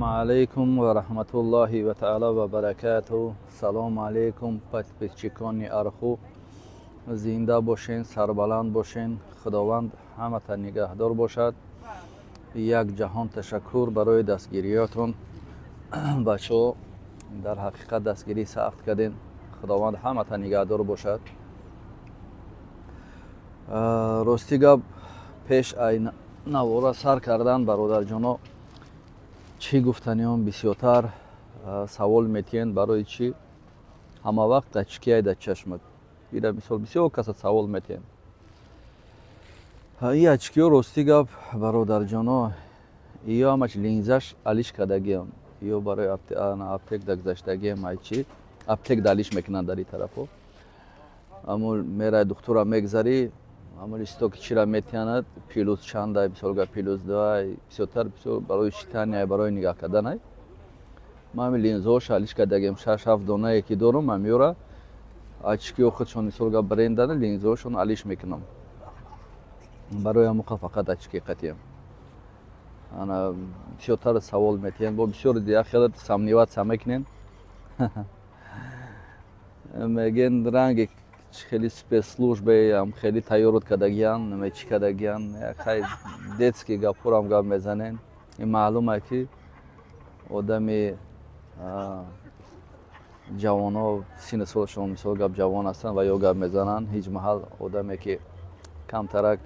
Assalomu alaykum va rahmatullohi va taala va barakatuh. Assalomu alaykum подписчикони Арху. Zinda бошен, сарбаланд бошен. Худованд ҳамата нигаҳдор бошад. Як ҷаҳон ташаккур барои дастгириётон. Бачаҳо дар ҳақиқат дастгирӣ сахт кардем. Худованд ҳамата нигаҳдор бошад. Рости гап пеш ай навора сар кардан бародарҷоно чӣ гуфтаниён бисёртар савол метиҳен барои чӣ ҳама вақт ачки ай дар чашмат. Ира мисол бисёр каса савол метиҳен. И ачкиҳо рости гап бародарҷоно ё ҳамач линзаш алиш кардагиам ё барои аптек дагзаштагиам ай чӣ аптек далиш мекунанд дар ин тарафо. Аммо мерай духтура мегзарӣ аммо истоки чира метиҳанад пилус чандай мисолга пилус дуай бисёртар бисёр барои читания барои нигаҳ карданай. Ман линзаҳош алиш кардагиам 6-7 донае ки дорам амиёра ачкиҳо худшон мисолга брендана линзаҳошон алиш мекунам. Барои ҳамуқа фақат ачки қатиям. Ана бисёртар савол метиҳен бо бисёр яхелат самниватса мекунен. Мегӯянд ранги хеле спецслужбаам хеле тайёрот кардагиян наме чӣ кардагиян хай детский гапҳорам гап мезанен. Ин маълума ки одами ҷавоно синни солашон мисол гап ҷавон ҳастанд ва ё гап мезананд ҳеҷ маҳал одаме ки камтарак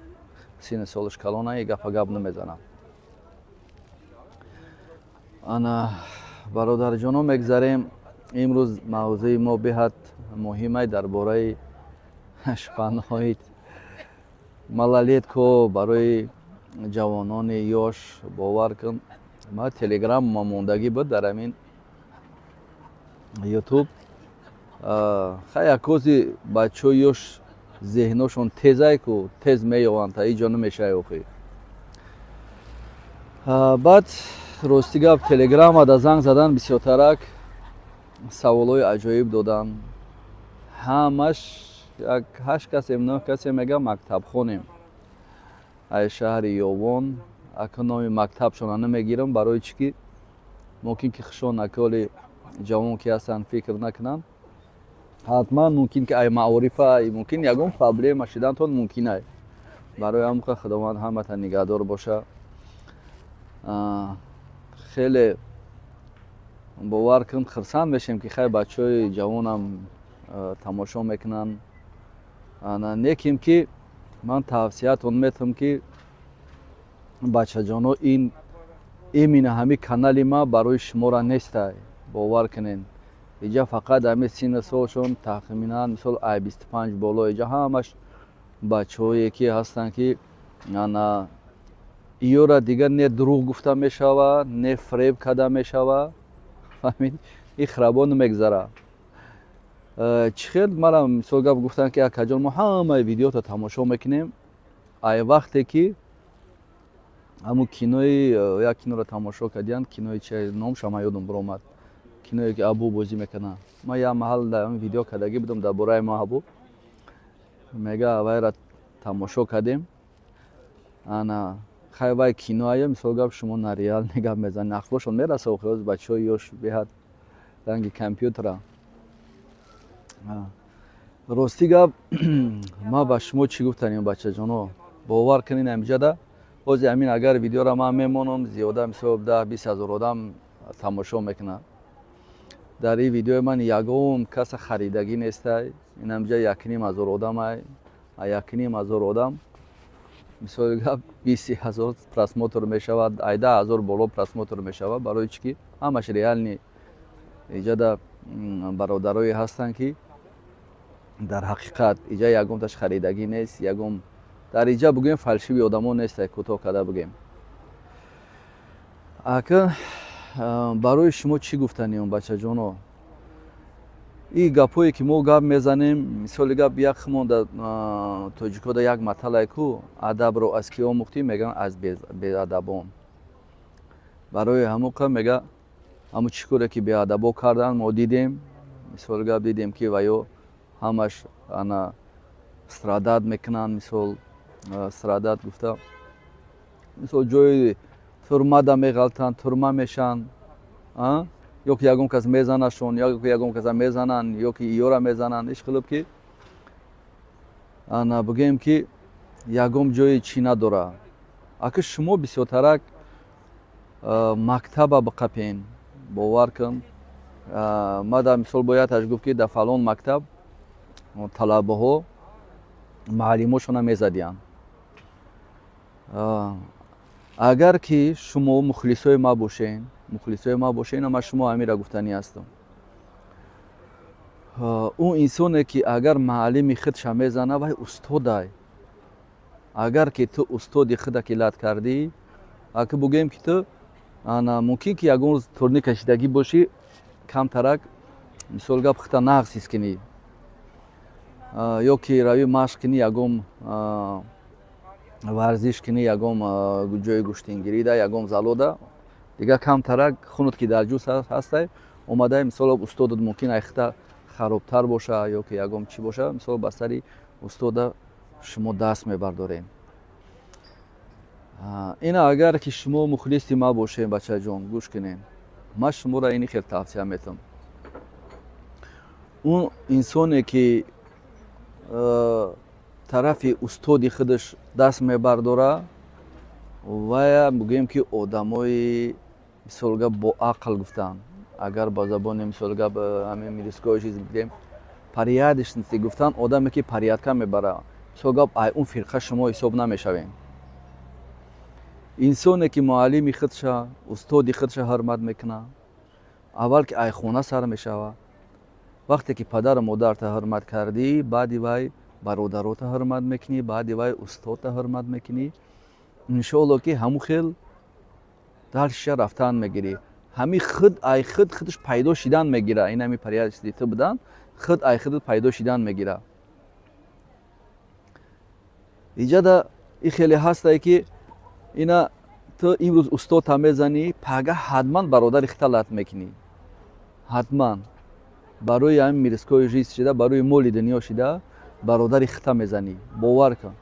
синни солаш калона и гапа гап намезанам. Ана бародарҷоно мегзарем имрӯз мавзӯи мо беҳад муҳимай дар бораи шпанҳои малолетко барои ҷавонони ёш бовар кун. Ма телеграм мондагӣ буд дар ҳамин ютуб. Хай якози бачаҳои ёш зеҳношон тезай ку тез меёванд та иҷо намешаёфӣ. Баъд рости гап телеграма да занг задан бисёртарак саволҳои аҷоиб додан. Ҳамаш як 8 касе 9 касе мега мактабхонем. Ай шаҳри ёвон акун номи мактабшона намегирам барои чӣ ки мумкин ки хушон аколи ҷавон ки ҳастанд фикр накунанд. Ҳатман мумкин ки ай маърифа мумкин ягон проблема шидантон мумкин ай. Барои ҳамуқа худованд ҳамата нигаҳдор боша. Хеле бовар кун хурсанд мешем ки хай бачаҳои ҷавонам тамошо мекунанд. Неким ки ман тавсиятон метам ки бачаҷоно ин имина ҳами канали ма барои шумора нестай. Бовар кунен. Иҷа фақат ҳами синни солшон тахминан мисол ай 25 боло иҷа ҳамаш бачаҳое ки ҳастанд ки ана иёра дигар не дурӯғ гуфта мешава не фреб карда мешава. Фаҳмид ин хирабон мегзара. Чӣ хел мара мисол гап гуфтанд ки акаҷон мо ҳамаи видеото тамошо мекунем. Ай вақте ки ҳамун кинои як киноро тамошо кардиянд кинои чи номша ман ёдам биромад. Киное ки абу бозӣ мекунад. Ман як маҳал дар ин видео кардагӣ будам дар бораи маҳбуб. Мега вайра тамошо кардем. Ана хай вай кино ая мисол гап шумо на реал гап мезанед. Ахлошон мераса охироз бачаҳои ёш беҳад ранги компютера. Рости гап ма ба шумо чӣ гуфтанем бачаҷоно бовар кунед амҷада ҳозир ҳамин агар видеора ман мемонам зиёда мисол 10-20 ҳазор одам тамошо мекунад. Дар ин видеои ман ягон каса харидагӣ нестай. Ин амҷа 1500 одамай 1500 одам мисоли гап 20 000 просмотр мешавад ай 10 000 боло просмотр мешавад барои чӣ ки ҳамаш реални иҷада бародарое ҳастанд ки дар ҳақиқат иҷа ягонташ харидагӣ нест ягон дар иҷа бигӯем фалшиви одамо нестай кӯтоҳ карда бигӯем. Акун барои шумо чӣ гуфтаниём бачаҷоно ин гапҳое ки мо гап мезанем мисоли гап як хумон дар тоҷикода як маталае ку адабро аз ки омӯхтӣ мегӯянд аз беадабон. Барои ҳамуқа мега ҳамун чӣ коре ки беадабо карданд мо дидем мисоли гап дидем ки ва ё ҳамаш ана страдат мекунанд мисол страдат гуфта мисол ҷои турмада меғалтанд турма мешанд ё ки ягон кас мезанашон, ё ки ягон каса мезананд, ё ки иёра мезананд, иш қилиб ки ана бигӯем ки ягон ҷои чӣ надора. Аки шумо бисёртарак мактаба биқапен, бовар кун, мада мисол боядаш гуфт ки дар фалон мактаб талабаҳо муаллимошона мезадиянд. агар ки шумо мухлисои ма бошен, ман шумо амира гуфтанӣ ҳастам. он инсоне ки агар муаллими худша мезана, вай устодай. агар ки ту устоди худа ки лат кардӣ, аки бигӯем ки ту мумкин ки ягон рӯз турни кашидагӣ бошӣ, камтарак мисол гап худта нағз ҳис кунӣ, ё ки равӣ машқ кунӣ, ягон варзиш кунӣ, ягон ҷои гӯштингирида, ягон залода, дигар камтарак хунут ки дар ҷуз ҳастай, омадай мисол устодат мумкин ай худта харобтар боша, ё ки ягон чӣ боша, мисол ба сари устода шумо даст мебардорем. ина агар ки шумо мухлиси ма бошем, бачаҷон гӯш кунем, ман шуморо ини хел тавсия метам. он инсоне ки тарафи устоди худаш даст мебардора, вая бигӯем ки одамои мисолгап бо ақл гуфтан, агар ба забони мисолгап ҳамин мирисгоҳи чиз бигӯем париядишнси гуфтан, одаме ки париядка мебара, мисолгап ай он фирқа шумо ҳисоб намешавем. инсоне ки муаллими худша, устоди худша ҳурмат мекуна, аввал ки ай хона сар мешава. вақте ки падару модарта ҳурмат кардӣ, баъди вай бародарота ҳурмат мекунӣ, баъди вай устодта ҳурмат мекунӣ, иншоалло ки ҳамун хел дар шиша рафтан мегирӣ. ҳами худ ай худ худаш пайдо шидан мегира. ин ҳами париядишти ту будан худ ай худат пайдо шидан мегира. иҷада ин хеле ҳастае ки ина ту имрӯз устодта мезанӣ, пага ҳатман бародари худта лат мекунӣ. ҳатман барои ҳамин мирискои риз шида, барои моли дунё шида бародари худта мезанӣ. бовар кун.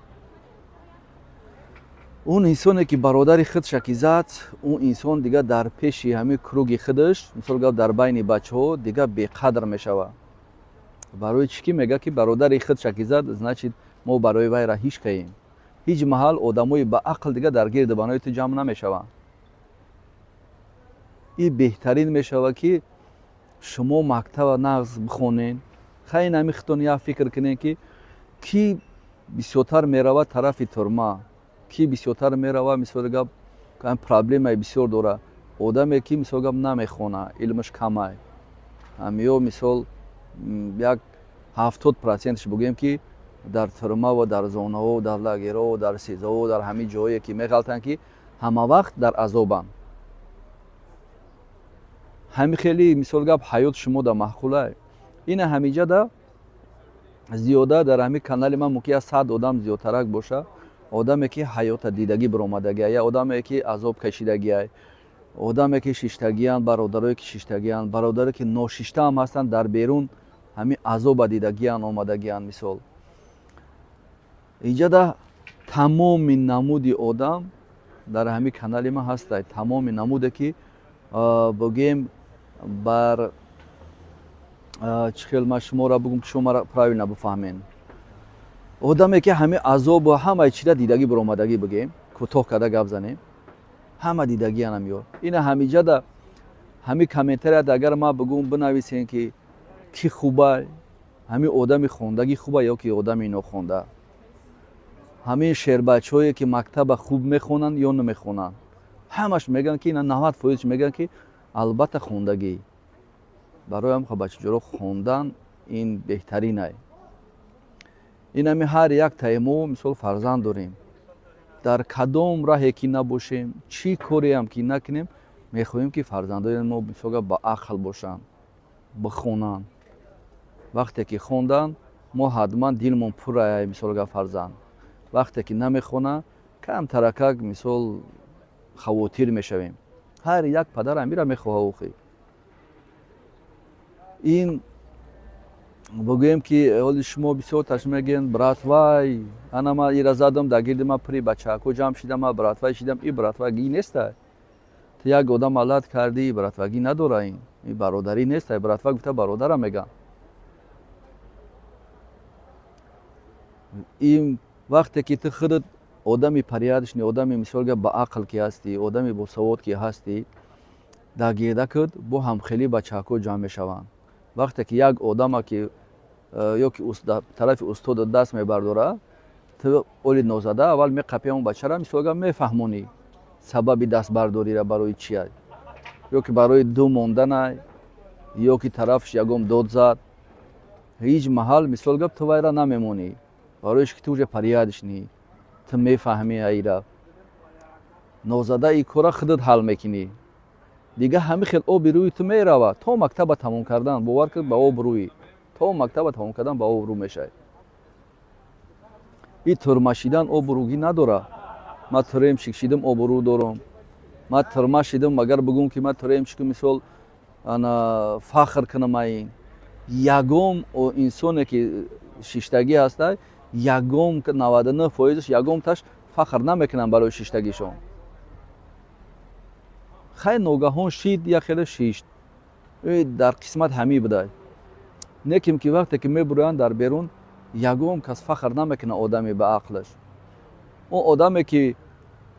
он инсоне ки бародари худша ки зад, он инсон дигар дар пеши ҳамин круги худаш, мисол гап дар байни бачаҳо дигар беқадр мешава. барои чӣ ки мега ки бародари худша ки зад, значит мо барои вайра ҳиш каем. ҳеҷ маҳал одамои баақл дигар дар гирди банои ту ҷамъ намешаванд. ин беҳтарин мешава ки шумо мактаба нағз бихонен. хайин ҳамин худтон як фикр кунен ки кӣ бисёртар мерава тарафи турма, кӣ бисёртар мерава мисол гап проблемаи бисёр дора. одаме ки мисол гап намехона, илмаш камай, ё мисол як 70% бигӯем ки дар турма ва дар зонаҳо, дар лагерҳо, дар сезаҳо, дар ҳамин ҷое ки меғалтанд ки ҳамавақт дар азобанд. ҳамин хеле мисол гап ҳаёти шумо да маҳқулай. ина ҳамиҷада зиёда дар ҳамин канали ман мумкин аст 100 одам зиёдтарак боша, одаме ки ҳаёта дидагӣ биромадагиай, одаме ки азоб кашидагиай, одаме ки шиштагиянд, бародарое ки шиштагиянд, бародаре ки ношишта ҳам ҳастанд, дар берун ҳамин азоба дидагиянд, омадагиянд мисол. иҷада тамоми намуди одам дар ҳамин канали ман ҳастай. тамоми намуде ки бигӯем бар чӣ хел ман шуморо бигӯм ки шумо правилно бифаҳмен. одаме ки ҳамин азобу ҳамаи чида дидагӣ биромадагӣ бигӯем, кӯтоҳ карда гап занем, ҳама дидагиян ҳам ё. ина ҳамиҷада ҳамин комментарият агар ман бигӯм бинависем ки кӣ хубай, ҳамин одами хондагӣ хубай ё ки одами нохонда. ҳамин шербачҳое ки мактаба хуб мехонанд ё намехонанд. ҳамаш мегӯянд ки ина 90% мегӯянд ки албатта хондагӣ. бароям бачаҷоро хондан ин беҳтаринай. ин ҳамин ҳар як таимо мисол фарзанд дорем. дар кадом раҳе ки набошем, чӣ кореам ки накунем, мехоҳем ки фарзандони мо мисол ба ақл бошанд, бихонанд. вақте ки хонданд, мо ҳатман дилмон пур ай мисол гап фарзанд. вақте ки намехона, камтаракак мисол хавотир мешавем. ҳар як падар амира мехоҳад охӣ. ин бигӯем ки ҳоли шумо бисёрташ мегӯянд братвай, ана ман ира задам дар гирди ман пури бачаҳако ҷамъ шидам, ман братвай шидам. ин братвайгӣ нестай. تو یک آدم علت کردی برادرگی نداره، این برادری نیست. برادر گفته برادرم میگن. این وقتی که تو خودت آدمی پریادش نی، آدمی مثال با عقل کی هستی، آدمی با سواد کی هستی، در گیرده کد با هم خیلی بچه کو جمع میشوند. وقتی که یک آدم که یا که طرف استاد دست میبرداره، تو اول نوزده اول میقپی اون بچه را مثال میفهمونی سبب دست برداری را برای چیه، یا که برای دو موندن، یا که طرفش یکم داد زد. هیچ محل مثال تو وای را نمیمونی، برایش که تو پریادش نی، تو میفهمی ایرا نوزده ای کورا خودت حل میکنی دیگه. همه خیلی آب روی تو میروه تا مکتب تموم کردن، باور کن با آب روی تا مکتب تموم کردن با آب رو میشه. این ترمشیدن آب روگی نداره. من ترم شکشیدم آب رو دارم، من ترمشیدم مگر بگم که من ترم شکم مثال انا فخر کنم. این یگم انسانی که شیشتگی هسته، یگم که 99% یگم تاش فخر نمیکنن برای شیشتگیشون. خیلی ناگهان شید یا خیلی شیشت در قسمت همی بده. نکیم که وقتی که میبرویند در بیرون یگم کس فخر نمیکنه آدمی به عقلش. اون آدمی که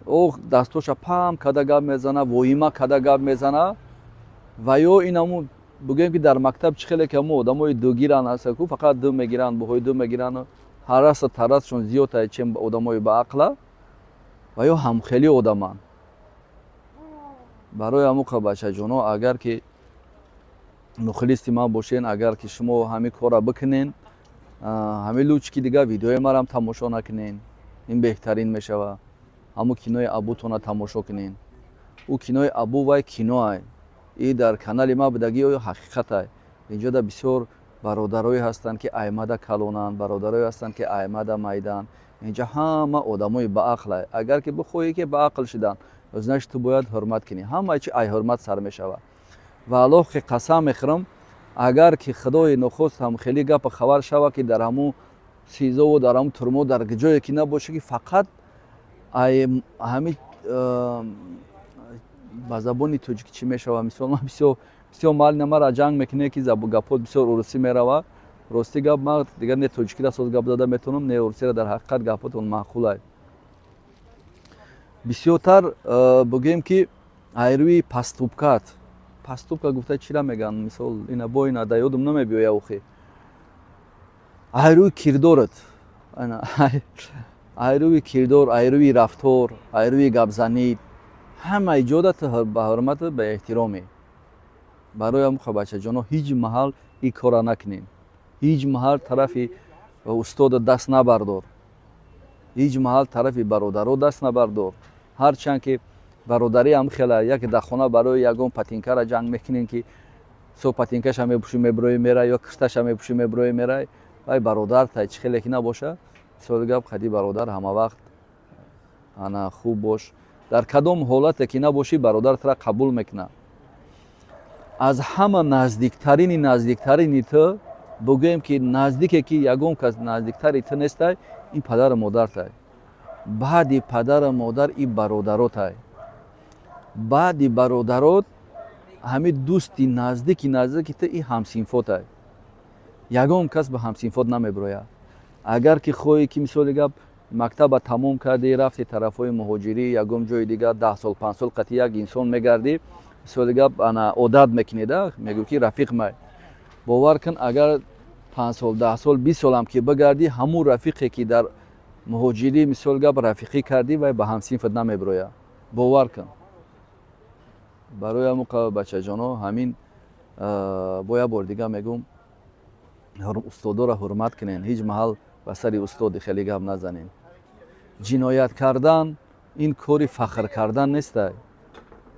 او دستوش پام کده گپ میزنه، وایما کده گپ میزنه و یا اینمون بگیم که در مکتب چه خیلی که همون آدمای دو گیرن هست که فقط دو میگیرن، بهای دو میگیرن، هر ترسشون زیاده چه آدمای به عقل و یا هم خیلی آدمان. برای همون بچه جونا اگر که مخلص ما باشین، اگر که شما همین کارا بکنین، همین لوچ که دیگه ویدیوی ما هم تماشا نکنین، این بهترین میشه. همون کینوی ابوتون تماشا کنین. او کینوی ابو وای کینوه، این در کانال ما بدگی و حقیقت. اینجا در بسیار برادرای هستند که آمده کلونن، برادرای هستند که آمده میدان. اینجا همه آدمای با عقل. اگر که بخوای که با عقل شدن، ازنش تو باید حرمت کنی. همه چی ای حرمت سر میشوه. و الله که قسم میخورم اگر که خدای نخست هم خیلی گپ خبر شوه که در همون سیزو و در همون ترمو در جایی که نباشه که فقط همین با زبانی توجیکی چی میشوه. مثلا من بسیار مال نمار جنگ میکنه که گپات بسیار ارسی میروه. راستی گپ ما دیگر نه توجیکی را سوز گپ داده میتونم، نه ارسی را در حقیقت گپات اون معقوله. بسیارتر بگیم که ایروی پستوبکات گفته چی را میگن، مثال اینا با اینا در یادم نمیبیاید اوخی. ایروی کردارت، ایروی کردار، ایروی رفتار، ایروی گپ زنی، همه ایجادت به حرمت به احترامی. برای هم بچه جانا هیچ محل این کارا نکنین. هیچ محل طرف استاد دست نبردار، هیچ محل طرف برادرو دست نبردار. هرچند که برادری هم خیلی یک در خانه برای یگم پتینکه را جنگ میکنین که سو پتینکش هم میپوشی میبروی میره یا کشتش هم میپوشی میبروی میره. وای برادر تا چه خیلی که نباشه، سوال گپ خدی برادر همه وقت انا خوب باش. در کدام حالت که نباشی برادر ترا قبول میکنه. از همه نزدیکترین تو بگویم که نزدیکی که یگم کس نزدیکتری تو نیست، این پدر مادر تای. بعد پدر مادر این برادرات های. بعد برادرات همین دوستی نزدیکی تو این همسینفات های. یگم کس به همسینفات نمیبروید. اگر که خوی که مثال گپ مکتب تمام کردی رفتی طرفای مهاجری یگم جای دیگه 10 سال 5 سال قطعی یک انسان میگردی، مثال گپ انا عادت میکنید میگو که رفیق ما. باور کن اگر 5 سال 10 سال 20 سال هم که بگردی همون رفیقی که در مهاجری مثال گپ رفیقی کردی و به همسینفت نمیبروید. باور کن. برای همون بچه جانا همین باید بار دیگه میگم استادا را حرمت کنین. هیچ محل به سر استاد خیلی گپ نزنین. جنایت کردن این کاری فخر کردن نیست.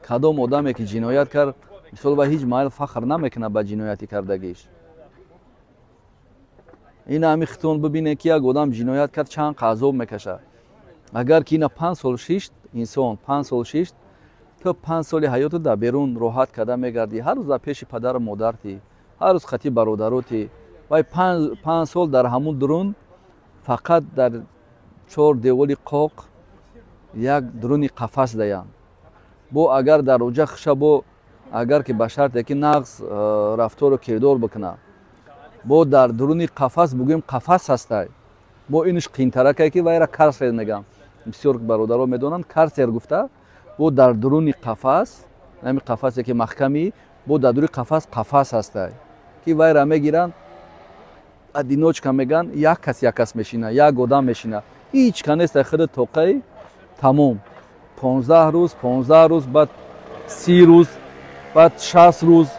کدام آدمی که جنایت کرد مثلا به هیچ محل فخر نمیکنه به جنایتی کردگیش. این همین خطون ببینه که یک آدم جنایت کرد چند عذاب میکشه. اگر که اینا 5 سال شیشت انسان 5 سال شیشت تو 5 سال حیات در بیرون راحت کده میگردی. هر روز پیش پدر مادرتی، هر روز خطی برادراتی و 5 سال در همون درون فقط در 4 دیوال قاق یک درونی قفس دیان. бо агар дар оҷа хиша бо агар ки ба шарте ки нағз рафтору кирдор бикуна бо дар дуруни қафас бугӯем қафас ҳастай бо иниш қиинтаракае ки вайра карсер мегам бисёр бародаро медонанд карсер гуфта бо дар дуруни қафас ҳами қафасе ки маҳками бо дар дуруни қафас қафас ҳастай ки вайра мегиранд одиночка меган як кас мешина як одам мешина ҳеҷ канеста худи тоқаи тамом 15 рӯз баъд 30 рӯз баъд 60 рӯз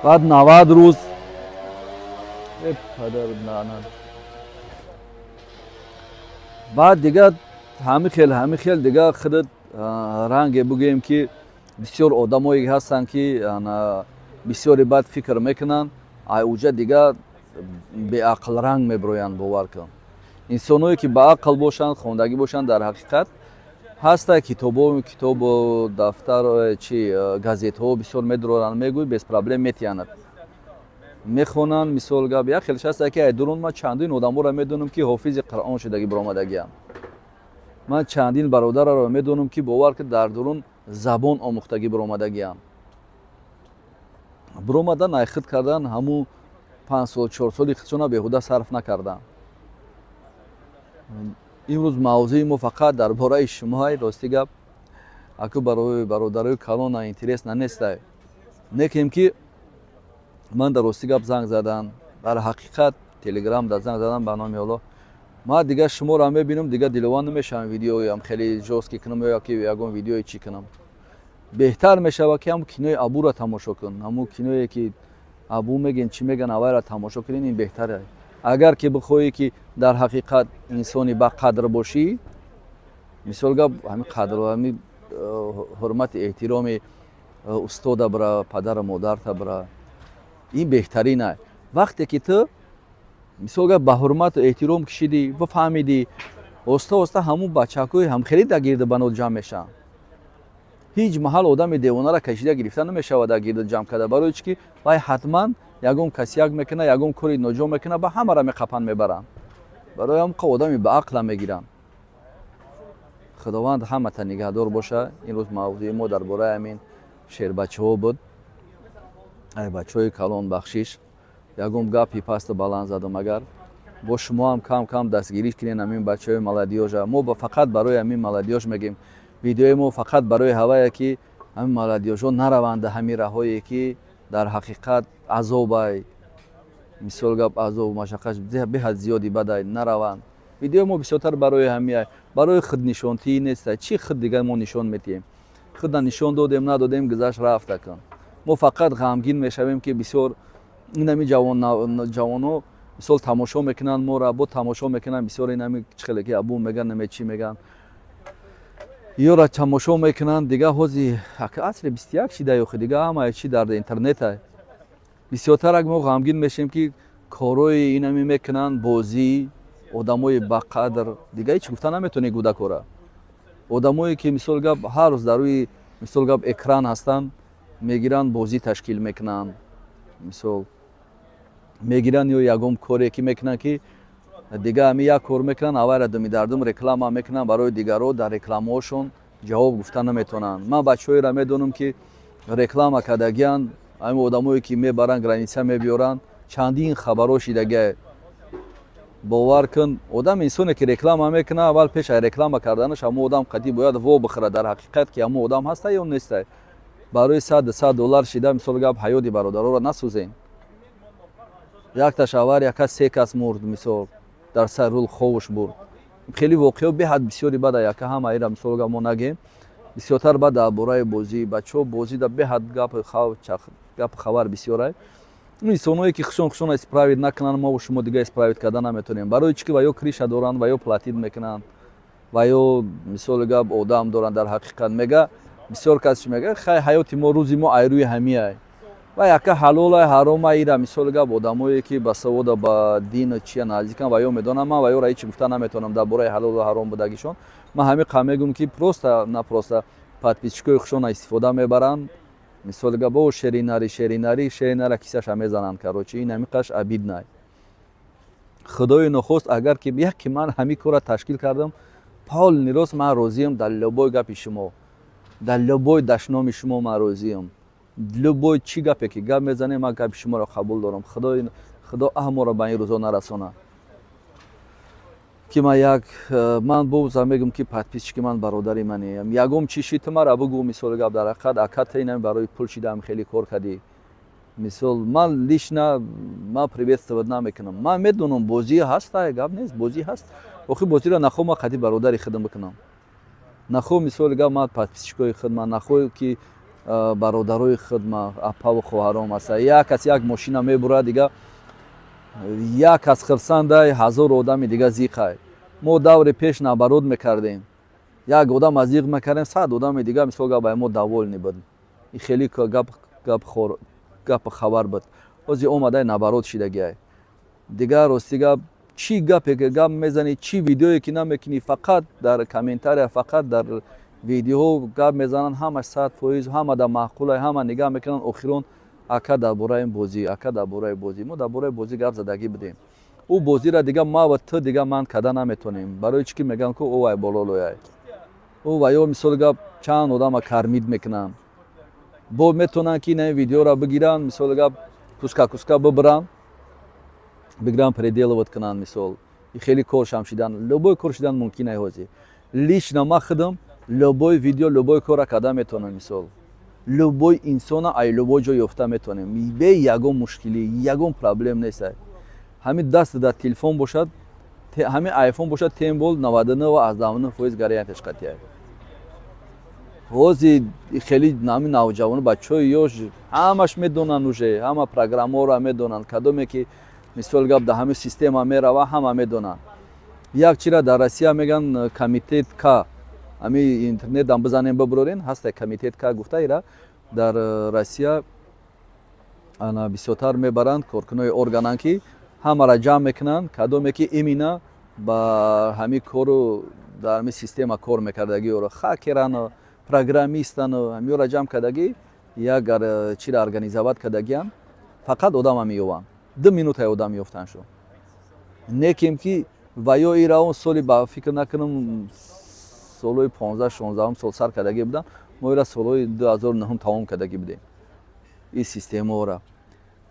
баъд 90 рӯз баъд дига ҳами хел дига худи ранге бугӯем ки бисёр одамое ҳастанд ки бисёри бад фикр мекунанд айуҷа дига беақлранг мебироянд бовар кун инсоное ки баақл бошанд хондагӣ бошанд дар ҳақиқат ҳаста китобу дафтар чи газетаҳо бисёр медоранд мегӯй без проблем метиянад мехонанд мисол гап як хелш ҳаста ки айдурун ман чандин одаморо медонам ки ҳофизи қуръон шудагӣ биромадагиам ман чандин бародараро медонам ки бовар ки дар дурун забон омӯхтагӣ биромадагиам биромадан айхид кардан ҳамун 5 сол 4 соли худшона беҳуда сарф накардам имрӯз мавзӯи мо фақат дар бораи шумоай рости гап аку барои бародарои калона интересна нестай некем ки ман дар рости гап занг задан дар ҳақиқат телеграм дар занг задан ба номи Аллоҳ ман дига шуморо мебинам дига дилован намешавам видеоям хеле жёстки кунам ё ки ягон видеое чӣ кунам беҳтар мешавад ки ҳамун кинои абуро тамошо кун ҳамун киное ки абу мегӯянд чӣ мегӯянд авайро тамошо кунед ин беҳтаре агар ки бихоҳӣ ки дар ҳақиқат инсони бақадр бошӣ мисол гап ҳамин қадр ҳамин ҳурмати эҳтироми устода бира падару модарта бира ин беҳтарин ай вақте ки ту мисол гап ба ҳурмату эҳтиром кишидӣ ва фаҳмидӣ оста оста ҳамун бачакҳои ҳамхелӣ дар гирди банот ҷамъ мешаванд ҳеҷ маҳал одами девонаро кашида гирифта намешавад дар гирди ҷамъ карда барои чӣ ки вай ҳатман ягон кас як мекуна ягон кори ноҷо мекуна ба ҳамаро меқапанд мебаранд барои ҳам одами баақла мегиранд худованд ҳамата нигаҳдор боша имрӯз мавзӯи мо дар бораи ҳамин шербачаҳо буд ай бачаҳои калон бахшиш ягон гапи пасту баланд задам агар бо шумо ҳам кам кам дастгирӣ кунед ҳамин бачаҳои маладиёжа мо фақат барои ҳамин маладиёж мегӯем видеои мо фақат барои ҳавае ки ҳамин маладиёжҳо нараванд ҳамин раҳое ки дар ҳақиқат азобай мисол гап азоб машаққат беҳад зиёди бадай нараванд видеои мо бисёртар барои ҳамин барои худнишонтӣ нестай чӣ худ дига мо нишон медиҳем худа нишон додем надодем гузашт рафта кун мо фақат ғамгин мешавем ки бисёр инами ҷавонҳо мисол тамошо мекунанд мора бо тамошо мекунанд бисёр инами чихеле ки абу меган наме чӣ меган ёра тамошо мекунанд дига ҳози асри 21 шида ёхи дига ҳамаи чӣ дар интернета бисёртарак мо ғамгин мешем ки корои инами мекунанд бозӣ одамои бақадр дига ҳеҷ гуфта наметонӣ гудакора одамое ки мисол гап ҳар рӯз дар рӯи мисол гап экран ҳастанд мегиранд бозӣ ташкил мекунанд мисол мегиранд ё ягон коре ки мекунанд ки дига ҳами як кор мекунанд авайра думидардум реклама мекунанд барои дигаро дар рекламаҳошон ҷавоб гуфта наметонанд ман бачаҳоеро медонам ки реклама кардагиянд ҳамин одамое ки мебаранд граница мебиёранд чандин хабаро шидагия бовар кун одам инсоне ки реклама мекунад аввал пеш аз реклама карданаш ҳамон одам қадӣ бояд во бихӯрад дар ҳақиқат ки ҳамон одам ҳастай ё нестай барои $100 шида мисол гап ҳаёти бародароро насӯзем якташ авар яка 3 кас мурд мисол дар сар рӯл ховуш бурд хеле воқео беҳад бисёри бада яка ҳама ира мисол гап мо нагем бисёртар бад дар бораи бозӣ бачаҳо бозида беҳад гап хабар бисёрай инсоное ки хушон исправит накунанд мо шумо дига исправит карда наметонем барои чӣ ки ва ё криша доранд ва ё платит мекунанд ва ё мисоли гап одам доранд дар ҳақиқат мега бисёр кас мега хай ҳаёти мо рӯзи мо айрӯи ҳамиай ва яка ҳалолай ҳарома ира мисоли гап одамое ки ба савода ба дину чия наздиканд ва ё медонам ман ва ёра ҳеҷ гуфта наметонам дар бораи ҳалолу ҳаром будагишон ман ҳамин қа мегӯям ки просто напросто подписчикои хушона истифода мебаранд мисоли гап о шеринара кисаша мезананд карочи ин ҳамиқаш абиднай худои нохост агар ки яке ман ҳамин корро ташкил кардам полни рост ман розиам далилобои гапи шумо дар любой дашноми шумо ман розиам. любой чӣ гапе ки гап мезанем ман гапи шуморо қабул дорам. Худо аҳморо ба ин рӯзо нарасона ки ман бовза мегӯм ки подписчики ман бародари манеям. Ягом чӣ шиту мара бугӯ мисоли гап дар ҳақиқат акатаинам барои пул шидам хеле кор кардӣ. Мисол ман лично ман приветствовать намекунам. Ман медонам бозӣ ҳаст, гап нест, бозӣ ҳаст. Охи бозиро нахоҳ ман қади бародари худам бикунам. Нахоҳ мисоли гап ман подписчикои худ ман нахоҳ ки бародарои худ ман апаву хоҳаром аст. Як кас як мошина мебурад дига як кас хирсанда 1000 одами дига зиқай. Мо даври пеш набарод мекардем. Як одам аз зиқ мекардем 100 одами дига мисол гап мо даволни буд. И хеле гап хабар буд. Ози омадай набарод шидагиай. Дига рости гап чӣ гапе ки гап мезани, чӣ видеое ки намекунӣ, фақат дар комментария, фақат дар видеоҳо гап мезананд, ҳамаш 100%, ҳама дар маъқулай, ҳама нигаҳ мекунанд. Охирон ака дар бораи бозӣ, ака дар бораи бозӣ. Мо дар бораи бозӣ гап задагӣ будем. Ӯ бозира дига ма ва ту дига ман када наметонем. Барои чӣ ки мегӯям ки ӯ вай боло лояй. Ӯ ва ё мисоли гап чанд одама кармид мекунанд. Бо метонанд ки ин видеоро бигиранд, мисоли гап куска бибиранд, бигиранд пределывать кунанд мисол. И хеле кор шамшидан, любой кор шидан мумкин аст ҳозир. Лично ма худам любой видео, любой кора када метонам мисол. Любой инсона ай любой ҷо ёфта метонем. Бе ягон мушкилӣ, ягон проблем нест. Ҳамин даст дар телефон бошад, ҳамин айфон бошад, тем бол 99% гарантияш қатъи аст. ҳозир хеле ҳамин навҷавон бачаҳои ёш ҳамаш медонанд уже, ҳама программаҳоро медонанд, кадоме ки мисол гап дар ҳамин система мерава, ҳама медонанд. Як чира дар Россия меган комитет К. Ами интернетам бизанем бибурорен, ҳаста комитет К гуфта ира дар Россия ана бисёртар мебаранд коркунои органан ки ҳамаро ҷамъ мекунанд, кадоме ки имина ба ҳамин кору дар ҳамин система кор мекардагиёро хакерано, программистану ҳамиёро ҷамъ кардагӣ, як чира организоват кардагиянд, фақат одама меёванд. 2 минута одам ёфтан шо. Некем ки ва ё ира он соли ба фикр накунам солои 15-16 сол сар кардагӣ будам, мо ира солои 2009 тамом кардагӣ будем ин системаҳоро.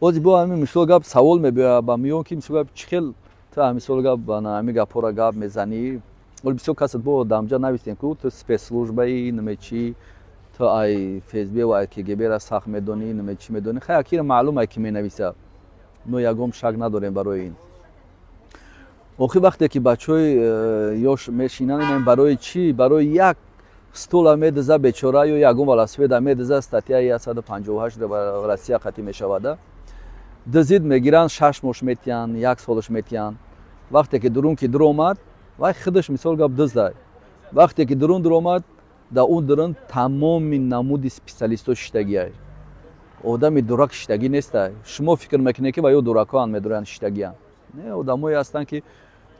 Ози бо ҳамин мисол гап савол мебиёяд ба миён ки мисол гап чӣ хел ту мисол гап ба ҳамин гапҳоро гап мезанӣ. Оли бисёр касат бо дамҷа навистем ки ту спецслужбаи наме чӣ, ту ай ФСБ ва КГБ-ра сахт медонӣ, наме чӣ медонӣ. Хай акира маълум ай ки менависад. мо ягон шак надорем барои ин. охир вақте ки бачаҳои ёш мешинанд барои чӣ? Барои як стула медиза бечора ё ягон велосипеда медиза, статьяи 158 ба Россия қатъи мешавад. Дизид мегиранд 6 мош метиҳанд, 1 солаш метиҳанд. Вақте ки дурун ки дуромад, вай худаш мисол гап диздай. Вақте ки дурун дуромад, да он дурун тамоми намуди специалистҳо шиштагиай. Одами дурак шиштагӣ нестай. Шумо фикр мекунед ки ва ё дуракоанд медуранд шиштагиянд. Не, одамое ҳастанд ки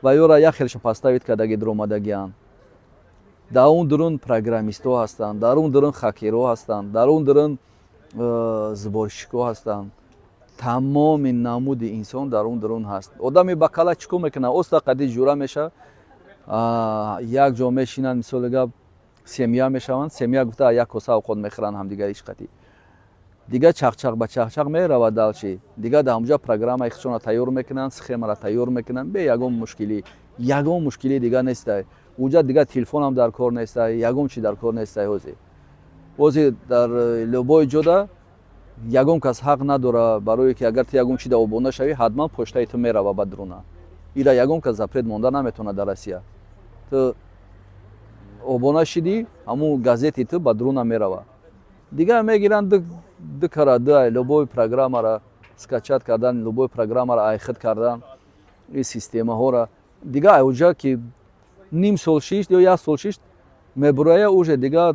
ва ёра як хелша поставид кардагӣ дуромадагиянд. Дар он дурун программистҳо ҳастанд, дар он дурун хакерҳо ҳастанд, дар он дурун зборщикҳо ҳастанд. Тамоми намуди инсон дар он дурун ҳаст. Одами бакала чӣ кор мекунад? Оста қади ҷура меша, як ҷо мешинанд, мисоли гап семья мешаванд, семья гуфта як коса овқот мехӯранд ҳамдигари ишқати. Дига чақчақ ба чақчақ меравад далчи. Дига дар ҳамҷа программаи худшонро тайёр мекунанд, схемаро тайёр мекунанд, бе ягон мушкилӣ дига нестай. Уҷа дига телефонам дар кор нестай, ягон чӣ дар кор нестай ҳозир. Ҳозир дар любой ҷода ягон кас ҳақ надора барое ки агар ту ягон чӣ да обона шавӣ, ҳатман почтаи ту мерава ба дуруна. Ира ягон кас запрет монда наметавонад дар Россия. Ту обона шидӣ, ҳамун газети ту ба дуруна мерава. Дига мегиранд ду кара ду любой программаро скачат кардан, любой программаро айхид кардан, ин системаҳоро. Дига уҷа ки ним сол шишт ё як сол шишт мебурая уже дига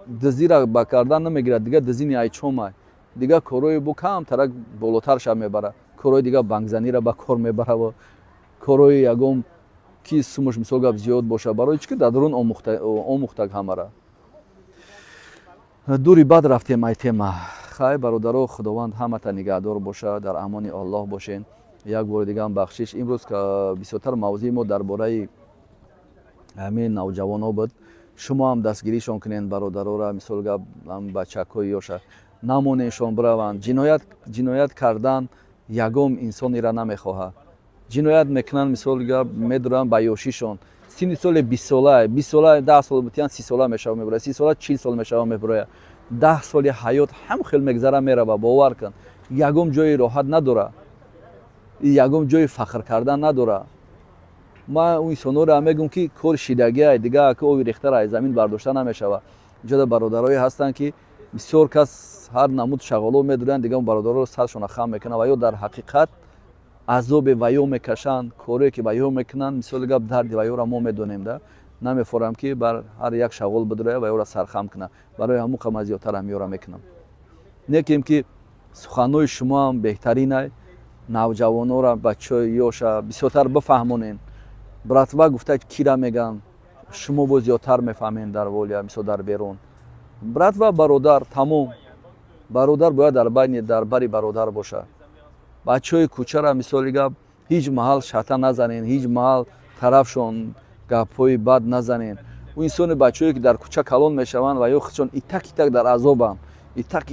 дизира ба кардан намегирад, дига дизини айчомай. Дига корои бу камтарак болотарша мебара. Корои дига банкзанира ба кор мебара ва корои ягон ки сумаш мисол гап зиёд боша, барои чӣ ки дар дурун омӯхтаг ҳамара. дури бад рафтем ай тема. Хай бародаро, худованд ҳамата нигаҳдор боша, дар амони Аллоҳ бошен. Як бори дигам бахшиш. Имрӯз бисёртар мавзӯи мо дар бораи ҳамин навҷавонҳо буд шумо ҳам дастгиришон кунед бародарора, мисол гап бачакҳои ёша намонешон бираванд. ҷиноят кардан ягон инсонеро намехоҳад. ҷиноят мекунанд, мисол гап медуранд ба ёшишон. синни соли 20 сола 10 сол бутиян 30 сола мешава мебурояд, 30 сола 40 сол мешава мебурояд. 10 соли ҳаёт ҳам хел мегзара мерава. бовар кун, ягон ҷои роҳат надора, ягон ҷои фахр кардан надора. ман у инсонҳоро мегӯям ки кори шидагия дигар ки оби рехтара аз замин бардошта намешава. инҷода бародарое ҳастанд ки бисёр кас ҳар намуд шағоло медуранд, дигар бародароро саршона хам мекунанд ва ё дар ҳақиқат азобе ваё мекашанд, коре ки ваё мекунанд. мисоли гап дарди ваёра мо медонем да, намефорам ки бар ҳар як шағол бидурая ваёра сархам кунад. барои ҳамун қам аз зиёдтар ҳамёра мекунам. некем ки суханҳои шумо ҳам беҳтаринай, навҷавонора бачаҳои ёша бисёртар бифаҳмонен. братва гуфта кира меган, шумо бо зиёдтар мефаҳмен дар волия, мисол дар берун. братва бародар тамом. бародар бояд дар бари бародар бошад. бачаҳои кӯчара мисоли гап ҳеҷ маҳал шата назанен, ҳеҷ маҳал тарафшон гапҳои бад назанен. у инсони бачаҳое ки дар кӯча калон мешаванд ва ё худшон итак дар азобанд, итак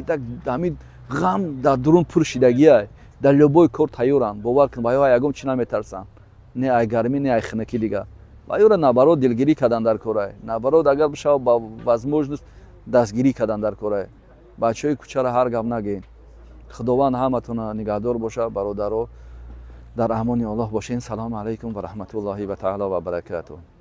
ҳамин ғам дар дурун пур шидагия, дар лӯбои кор тайёранд. бовар кун ва ё ягон чӣ наметарсанд, не ай гармӣ, не ай хунукӣ дигар. ва ёра наоборот дилгирӣ кардан дар корай, наоборот агар бишава ба возможност дастгирӣ кардан дар корай. бачаҳои кӯчара ҳар гап нагӯед. худованд ҳаматона нигаҳдор бошад. бародаро дар амони Аллоҳ бошед. салому алайкум ва раҳматуллоҳи ва таъало ва баракатуҳ.